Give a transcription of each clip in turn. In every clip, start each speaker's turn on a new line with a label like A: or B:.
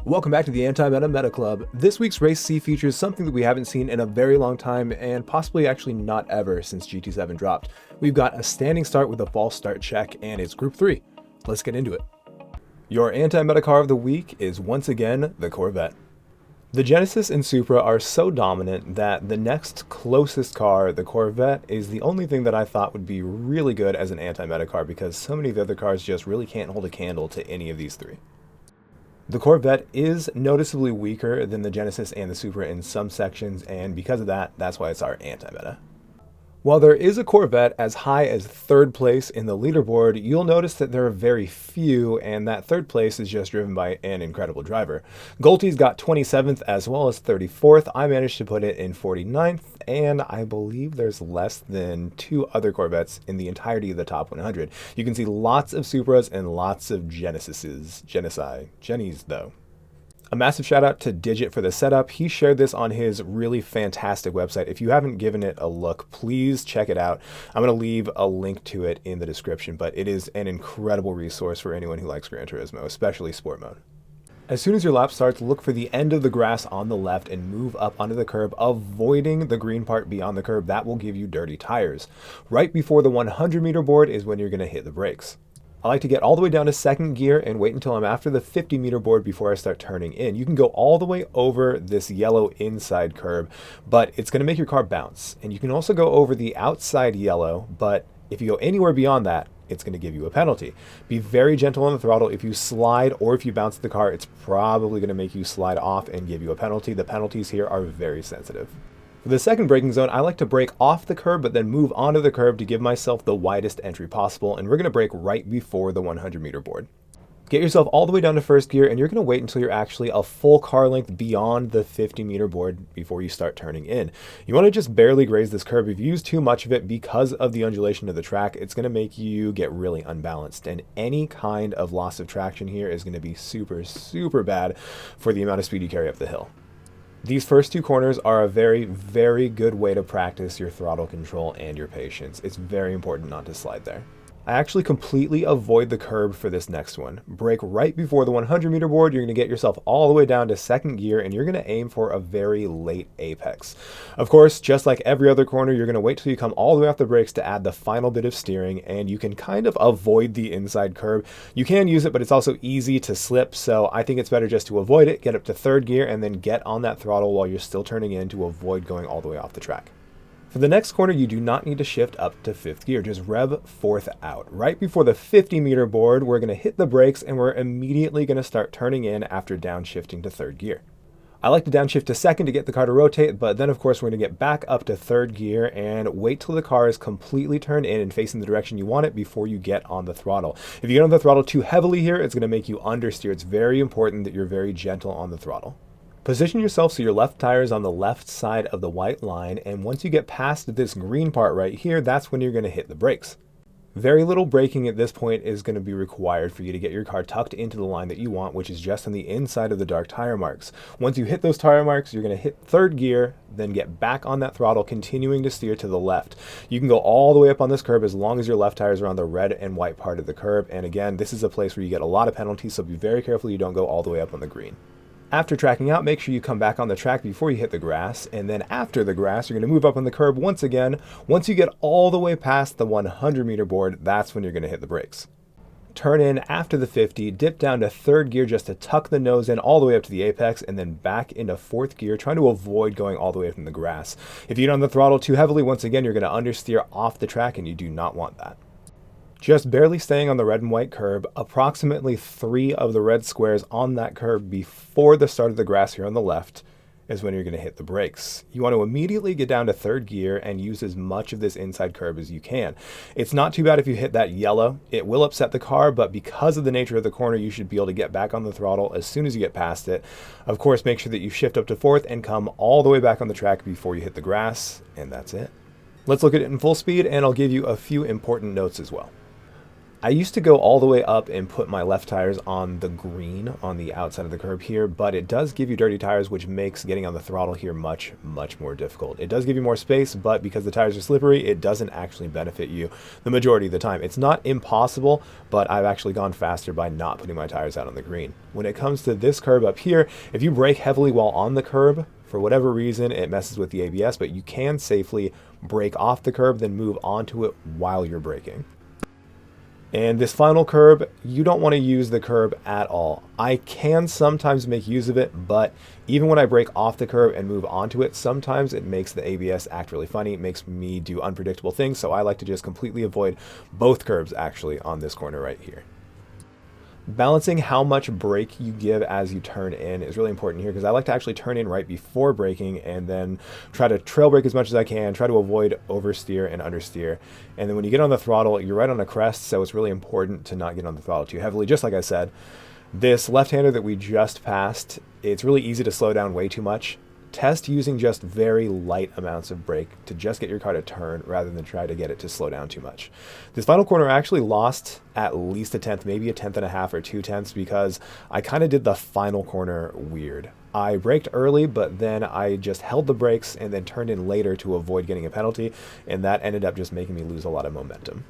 A: Welcome back to the Anti-Meta Meta Club. This week's Race C features something that we haven't seen in a very long time, and possibly actually not ever since GT7 dropped. We've got a standing start with a false start check, and it's Group 3. Let's get into it. Your anti-meta car of the week is once again the Corvette. The Genesis and Supra are so dominant that the next closest car, the Corvette, is the only thing that I thought would be really good as an anti-meta car, because so many of the other cars just really can't hold a candle to any of these three. The Corvette is noticeably weaker than the Genesis and the Supra in some sections, and because of that, that's why it's our anti-meta. While there is a Corvette as high as third place in the leaderboard, you'll notice that there are very few, and that third place is just driven by an incredible driver. Golty's got 27th as well as 34th. I managed to put it in 49th, and I believe there's less than 2 other Corvettes in the entirety of the top 100. You can see lots of Supras and lots of Jennies though. A massive shout out to Digit for the setup. He shared this on his really fantastic website. If you haven't given it a look, please check it out. I'm going to leave a link to it in the description, but it is an incredible resource for anyone who likes Gran Turismo, especially sport mode. As soon as your lap starts, look for the end of the grass on the left and move up onto the curb, avoiding the green part beyond the curb. That will give you dirty tires. Right before the 100 meter board is when you're going to hit the brakes. I like to get all the way down to second gear and wait until I'm after the 50 meter board before I start turning in. You can go all the way over this yellow inside curb, but it's going to make your car bounce. And you can also go over the outside yellow, but if you go anywhere beyond that, it's going to give you a penalty. Be very gentle on the throttle. If you slide or if you bounce the car, it's probably going to make you slide off and give you a penalty. The penalties here are very sensitive. For the second braking zone, I like to brake off the curb but then move onto the curb to give myself the widest entry possible, and we're going to brake right before the 100 meter board. Get yourself all the way down to first gear, and you're going to wait until you're actually a full car length beyond the 50 meter board before you start turning in. You want to just barely graze this curb. If you use too much of it because of the undulation of the track, it's going to make you get really unbalanced, and any kind of loss of traction here is going to be super bad for the amount of speed you carry up the hill. These first 2 corners are a very good way to practice your throttle control and your patience. It's very important not to slide there. I actually completely avoid the curb for this next one. Brake right before the 100 meter board. You're going to get yourself all the way down to second gear, and you're going to aim for a very late apex. Of course, just like every other corner, you're going to wait till you come all the way off the brakes to add the final bit of steering, and you can kind of avoid the inside curb. You can use it, but it's also easy to slip, so I think it's better just to avoid it, get up to third gear, and then get on that throttle while you're still turning in to avoid going all the way off the track. For the next corner, you do not need to shift up to 5th gear, just rev 4th out. Right before the 50 meter board, we're going to hit the brakes and we're immediately going to start turning in after downshifting to 3rd gear. I like to downshift to 2nd to get the car to rotate, but then of course we're going to get back up to 3rd gear and wait till the car is completely turned in and facing the direction you want it before you get on the throttle. If you get on the throttle too heavily here, it's going to make you understeer. It's very important that you're very gentle on the throttle. Position yourself so your left tire is on the left side of the white line, and once you get past this green part right here, that's when you're going to hit the brakes. Very little braking at this point is going to be required for you to get your car tucked into the line that you want, which is just on the inside of the dark tire marks. Once you hit those tire marks, you're going to hit 3rd gear, then get back on that throttle, continuing to steer to the left. You can go all the way up on this curb as long as your left tires are on the red and white part of the curb, and again, this is a place where you get a lot of penalties, so be very careful you don't go all the way up on the green. After tracking out, make sure you come back on the track before you hit the grass, and then after the grass, you're going to move up on the curb once again. Once you get all the way past the 100 meter board, that's when you're going to hit the brakes. Turn in after the 50, dip down to 3rd gear just to tuck the nose in all the way up to the apex, and then back into 4th gear, trying to avoid going all the way from the grass. If you get on the throttle too heavily, once again, you're going to understeer off the track, and you do not want that. Just barely staying on the red and white curb, approximately 3 of the red squares on that curb before the start of the grass here on the left is when you're going to hit the brakes. You want to immediately get down to 3rd gear and use as much of this inside curb as you can. It's not too bad if you hit that yellow. It will upset the car, but because of the nature of the corner, you should be able to get back on the throttle as soon as you get past it. Of course, make sure that you shift up to 4th and come all the way back on the track before you hit the grass, and that's it. Let's look at it in full speed, and I'll give you a few important notes as well. I used to go all the way up and put my left tires on the green on the outside of the curb here, but it does give you dirty tires, which makes getting on the throttle here much, much more difficult. It does give you more space, but because the tires are slippery, it doesn't actually benefit you the majority of the time. It's not impossible, but I've actually gone faster by not putting my tires out on the green. When it comes to this curb up here, if you brake heavily while on the curb, for whatever reason, it messes with the ABS, but you can safely brake off the curb, then move onto it while you're braking. And this final curb, you don't want to use the curb at all. I can sometimes make use of it, but even when I brake off the curb and move onto it, sometimes it makes the ABS act really funny. It makes me do unpredictable things, so I like to just completely avoid both curbs actually on this corner right here. Balancing how much brake you give as you turn in is really important here, because I like to actually turn in right before braking and then try to trail brake as much as I can, try to avoid oversteer and understeer. And then when you get on the throttle, you're right on a crest, so it's really important to not get on the throttle too heavily. Just like I said, this left-hander that we just passed, it's really easy to slow down way too much. Test using just very light amounts of brake to just get your car to turn rather than try to get it to slow down too much. This final corner I actually lost at least a tenth, maybe a tenth and a half or 2/10 because I kind of did the final corner weird. I braked early, but then I just held the brakes and then turned in later to avoid getting a penalty, and that ended up just making me lose a lot of momentum.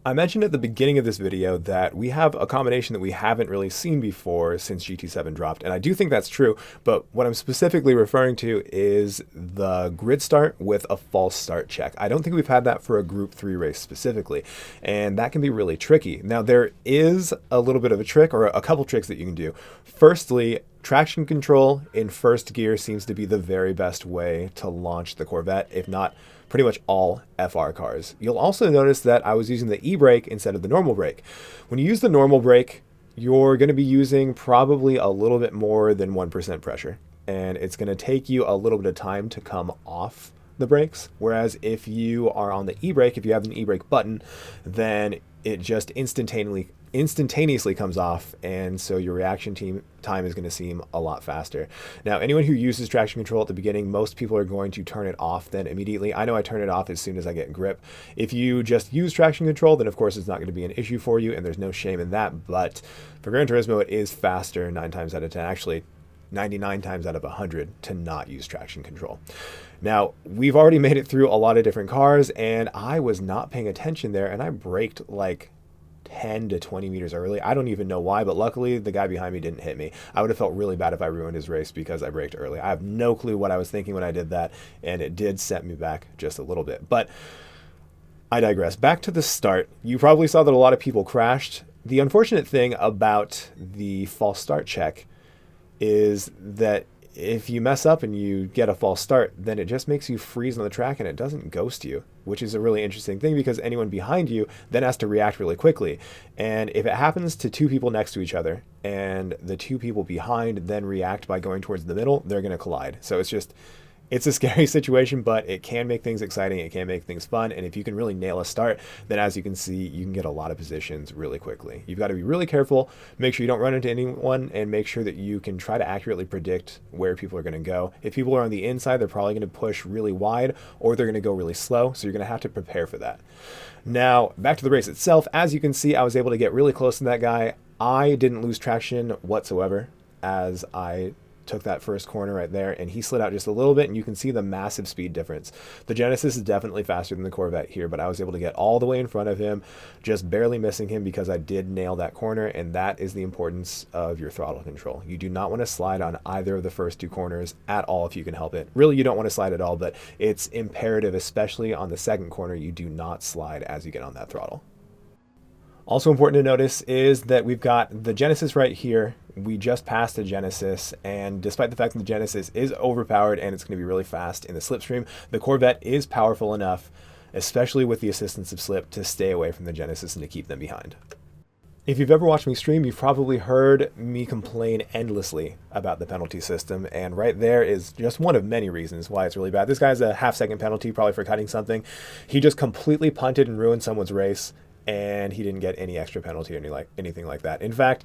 A: I mentioned at the beginning of this video that we have a combination that we haven't really seen before since GT7 dropped, and I do think that's true, but what I'm specifically referring to is the grid start with a false start check. I don't think we've had that for a Group 3 race specifically, and that can be really tricky. Now, there is a little bit of a trick, or a couple tricks that you can do. Firstly, traction control in first gear seems to be the very best way to launch the Corvette, if not pretty much all FR cars. You'll also notice that I was using the e-brake instead of the normal brake. When you use the normal brake, you're going to be using probably a little bit more than 1% pressure, and it's going to take you a little bit of time to come off the brakes. Whereas if you are on the e-brake, if you have an e-brake button, then it just instantaneously comes off, and so your reaction time is going to seem a lot faster. Now, anyone who uses traction control at the beginning, most people are going to turn it off then immediately. I know I turn it off as soon as I get grip. If you just use traction control, then of course it's not going to be an issue for you, and there's no shame in that. But for Gran Turismo, it is faster 9 times out of 10, actually 99 times out of 100 to not use traction control. Now, we've already made it through a lot of different cars, and I was not paying attention there, and I braked like 10 to 20 meters early. I don't even know why, but luckily the guy behind me didn't hit me. I would have felt really bad if I ruined his race because I braked early. I have no clue what I was thinking when I did that, and it did set me back just a little bit. But I digress. Back to the start. You probably saw that a lot of people crashed. The unfortunate thing about the false start check is that if you mess up and you get a false start, then it just makes you freeze on the track and it doesn't ghost you, which is a really interesting thing because anyone behind you then has to react really quickly. And if it happens to 2 people next to each other and the 2 people behind then react by going towards the middle, they're going to collide. So it's a scary situation, but it can make things exciting. It can make things fun. And if you can really nail a start, then as you can see, you can get a lot of positions really quickly. You've got to be really careful, make sure you don't run into anyone, and make sure that you can try to accurately predict where people are going to go. If people are on the inside, they're probably going to push really wide or they're going to go really slow. So you're going to have to prepare for that. Now, back to the race itself. As you can see, I was able to get really close to that guy. I didn't lose traction whatsoever as I took that first corner right there, and he slid out just a little bit, and you can see the massive speed difference. The Genesis is definitely faster than the Corvette here, but I was able to get all the way in front of him, just barely missing him because I did nail that corner, and that is the importance of your throttle control. You do not want to slide on either of the first 2 corners at all if you can help it. Really, you don't want to slide at all, but it's imperative, especially on the second corner, you do not slide as you get on that throttle. Also important to notice is that we've got the Genesis right here. We just passed the Genesis, and despite the fact that the Genesis is overpowered and it's going to be really fast in the slipstream, the Corvette is powerful enough, especially with the assistance of slip, to stay away from the Genesis and to keep them behind. If you've ever watched me stream, you've probably heard me complain endlessly about the penalty system, and right there is just one of many reasons why it's really bad. This guy's a half-second penalty, probably for cutting something. He just completely punted and ruined someone's race, and he didn't get any extra penalty or anything like that. In fact,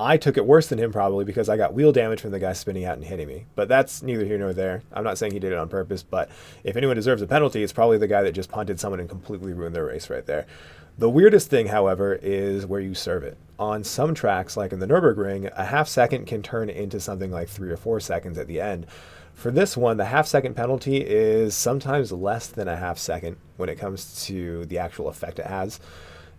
A: I took it worse than him probably because I got wheel damage from the guy spinning out and hitting me. But that's neither here nor there. I'm not saying he did it on purpose, but if anyone deserves a penalty, it's probably the guy that just punted someone and completely ruined their race right there. The weirdest thing, however, is where you serve it. On some tracks, like in the Nürburgring, a half second can turn into something like 3 or 4 seconds at the end. For this one, the half second penalty is sometimes less than a half second when it comes to the actual effect it has.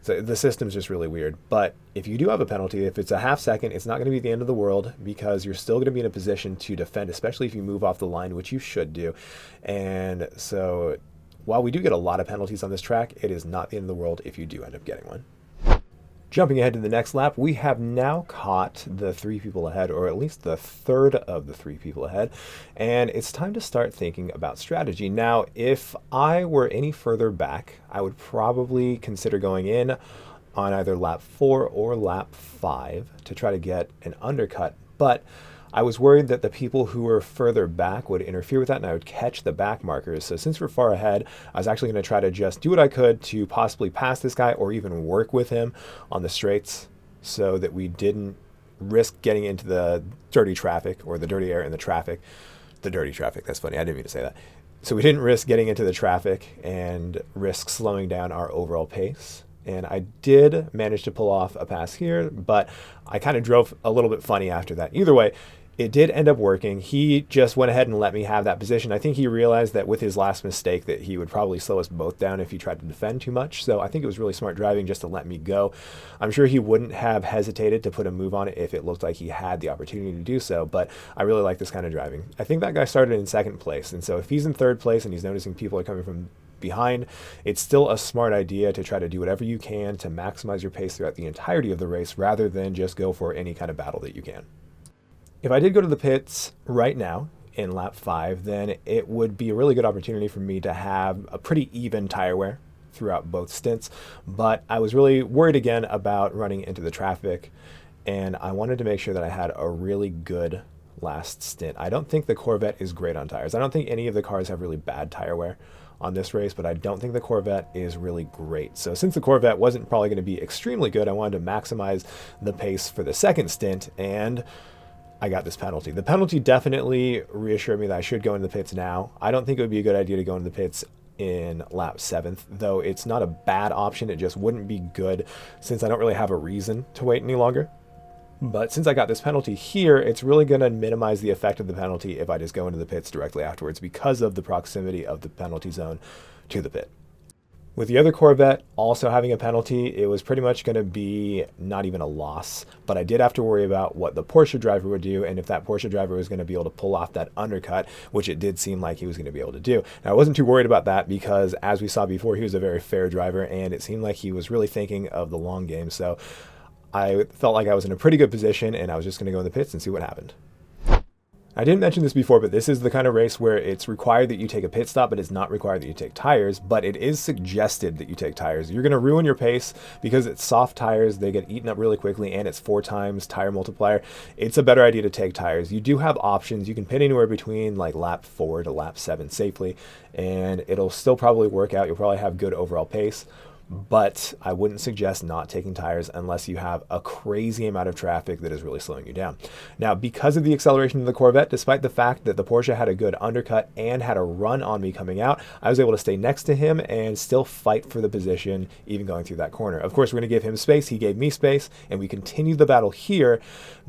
A: So the system's just really weird. But if you do have a penalty, if it's a half second, it's not going to be the end of the world, because you're still going to be in a position to defend, especially if you move off the line, which you should do. And so while we do get a lot of penalties on this track, it is not the end of the world if you do end up getting one. Jumping ahead to the next lap, we have now caught the 3 people ahead, or at least the third of the 3 people ahead, and it's time to start thinking about strategy. Now, if I were any further back, I would probably consider going in on either lap 4 or lap 5 to try to get an undercut, but I was worried that the people who were further back would interfere with that and I would catch the back markers. So since we're far ahead, I was actually going to try to just do what I could to possibly pass this guy or even work with him on the straights so that we didn't risk getting into the dirty traffic, or the dirty air in the traffic. The dirty traffic, that's funny, I didn't mean to say that. So we didn't risk getting into the traffic and risk slowing down our overall pace. And I did manage to pull off a pass here, but I kind of drove a little bit funny after that. Either way, it did end up working. He just went ahead and let me have that position. I think he realized that with his last mistake that he would probably slow us both down if he tried to defend too much. So I think it was really smart driving just to let me go. I'm sure he wouldn't have hesitated to put a move on it if it looked like he had the opportunity to do so, but I really like this kind of driving. I think that guy started in 2nd place, and so if he's in 3rd place and he's noticing people are coming from behind, it's still a smart idea to try to do whatever you can to maximize your pace throughout the entirety of the race rather than just go for any kind of battle that you can. If I did go to the pits right now in lap 5, then it would be a really good opportunity for me to have a pretty even tire wear throughout both stints, but I was really worried again about running into the traffic, and I wanted to make sure that I had a really good last stint. I don't think the Corvette is great on tires. I don't think any of the cars have really bad tire wear on this race, but I don't think the Corvette is really great. So since the Corvette wasn't probably going to be extremely good, I wanted to maximize the pace for the 2nd stint, and I got this penalty. The penalty definitely reassured me that I should go into the pits now. I don't think it would be a good idea to go into the pits in lap 7th, though it's not a bad option. It just wouldn't be good since I don't really have a reason to wait any longer. But since I got this penalty here, it's really going to minimize the effect of the penalty if I just go into the pits directly afterwards because of the proximity of the penalty zone to the pit. With the other Corvette also having a penalty, it was pretty much going to be not even a loss, but I did have to worry about what the Porsche driver would do and if that Porsche driver was going to be able to pull off that undercut, which it did seem like he was going to be able to do. Now, I wasn't too worried about that because, as we saw before, he was a very fair driver and it seemed like he was really thinking of the long game, so I felt like I was in a pretty good position and I was just going to go in the pits and see what happened. I didn't mention this before, but this is the kind of race where it's required that you take a pit stop, but it's not required that you take tires, but it is suggested that you take tires. You're going to ruin your pace because it's soft tires. They get eaten up really quickly and it's 4 times tire multiplier. It's a better idea to take tires. You do have options. You can pit anywhere between like lap 4 to lap 7 safely, and it'll still probably work out. You'll probably have good overall pace. But I wouldn't suggest not taking tires unless you have a crazy amount of traffic that is really slowing you down. Now, because of the acceleration of the Corvette, despite the fact that the Porsche had a good undercut and had a run on me coming out, I was able to stay next to him and still fight for the position, even going through that corner. Of course, we're going to give him space. He gave me space, and we continued the battle here.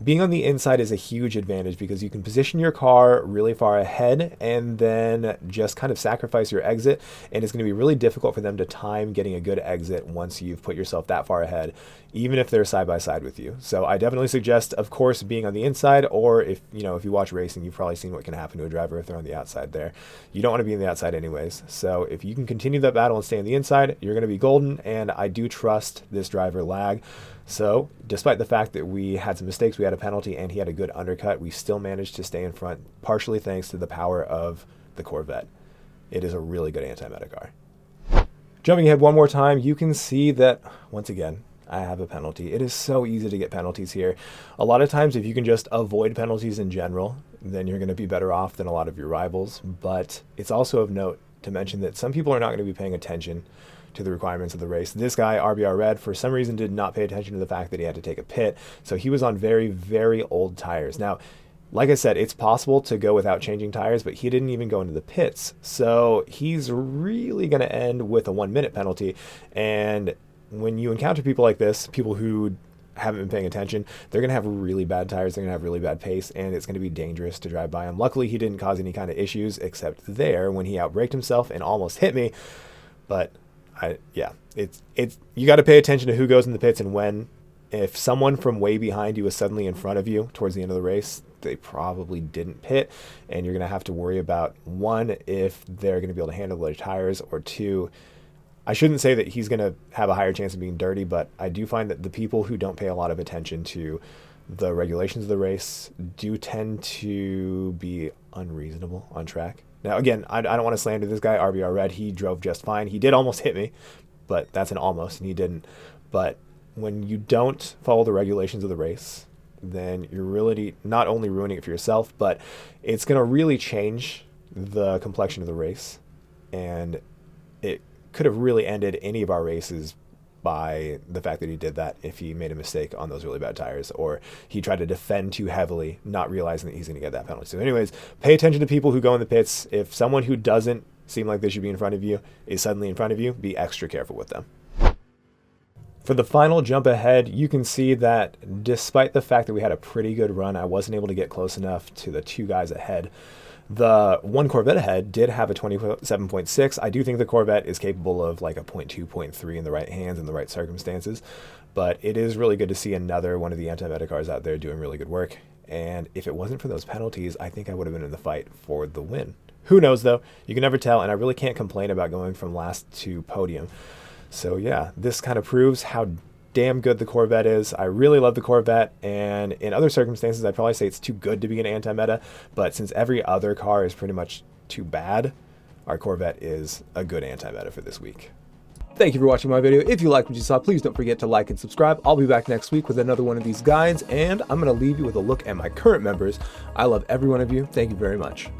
A: Being on the inside is a huge advantage because you can position your car really far ahead and then just kind of sacrifice your exit, and it's going to be really difficult for them to time getting a good exit once you've put yourself that far ahead, even if they're side by side with you. So I definitely suggest, of course, being on the inside, or if you watch racing, you've probably seen what can happen to a driver if they're on the outside there. You don't want to be on the outside anyways. So if you can continue that battle and stay on the inside, you're going to be golden, and I do trust this driver lag. So despite the fact that we had some mistakes, we had a penalty, and he had a good undercut, we still managed to stay in front, partially thanks to the power of the Corvette. It is a really good anti-meta car. Jumping ahead one more time, you can see that, once again, I have a penalty. It is so easy to get penalties here. A lot of times, if you can just avoid penalties in general, then you're going to be better off than a lot of your rivals. But it's also of note to mention that some people are not going to be paying attention to the requirements of the race. This guy, RBR Red, for some reason did not pay attention to the fact that he had to take a pit. So he was on very, very old tires. Now, like I said, it's possible to go without changing tires, but he didn't even go into the pits. So he's really going to end with a 1-minute penalty. And when you encounter people like this, people who haven't been paying attention, they're going to have really bad tires, they're going to have really bad pace, and it's going to be dangerous to drive by them. Luckily, he didn't cause any kind of issues except there when he outbraked himself and almost hit me. But it's you got to pay attention to who goes in the pits and when. If someone from way behind you is suddenly in front of you towards the end of the race, they probably didn't pit, and you're going to have to worry about, one, if they're going to be able to handle their tires, or two, I shouldn't say that he's going to have a higher chance of being dirty, but I do find that the people who don't pay a lot of attention to the regulations of the race do tend to be unreasonable on track. Now, again, I don't want to slander this guy, RBR Red. He drove just fine. He did almost hit me, but that's an almost, and he didn't. But when you don't follow the regulations of the race, then you're really not only ruining it for yourself, but it's going to really change the complexion of the race. And it could have really ended any of our races by the fact that he did that if he made a mistake on those really bad tires, or he tried to defend too heavily, not realizing that he's going to get that penalty. So anyways, pay attention to people who go in the pits. If someone who doesn't seem like they should be in front of you is suddenly in front of you, be extra careful with them. For the final jump ahead, you can see that despite the fact that we had a pretty good run, I wasn't able to get close enough to the two guys ahead. The one Corvette ahead did have a 27.6. I do think the Corvette is capable of like a 0.2, 0.3 in the right hands and the right circumstances, but it is really good to see another one of the anti-meta cars out there doing really good work. And if it wasn't for those penalties, I think I would have been in the fight for the win. Who knows though? You can never tell, and I really can't complain about going from last to podium. So yeah, this kind of proves how damn good the Corvette is. I really love the Corvette, and in other circumstances I'd probably say it's too good to be an anti-meta, but since every other car is pretty much too bad, our Corvette is a good anti-meta for this week. Thank you for watching my video. If you liked what you saw, please don't forget to like and subscribe. I'll be back next week with another one of these guides, and I'm going to leave you with a look at my current members. I love every one of you. Thank you very much.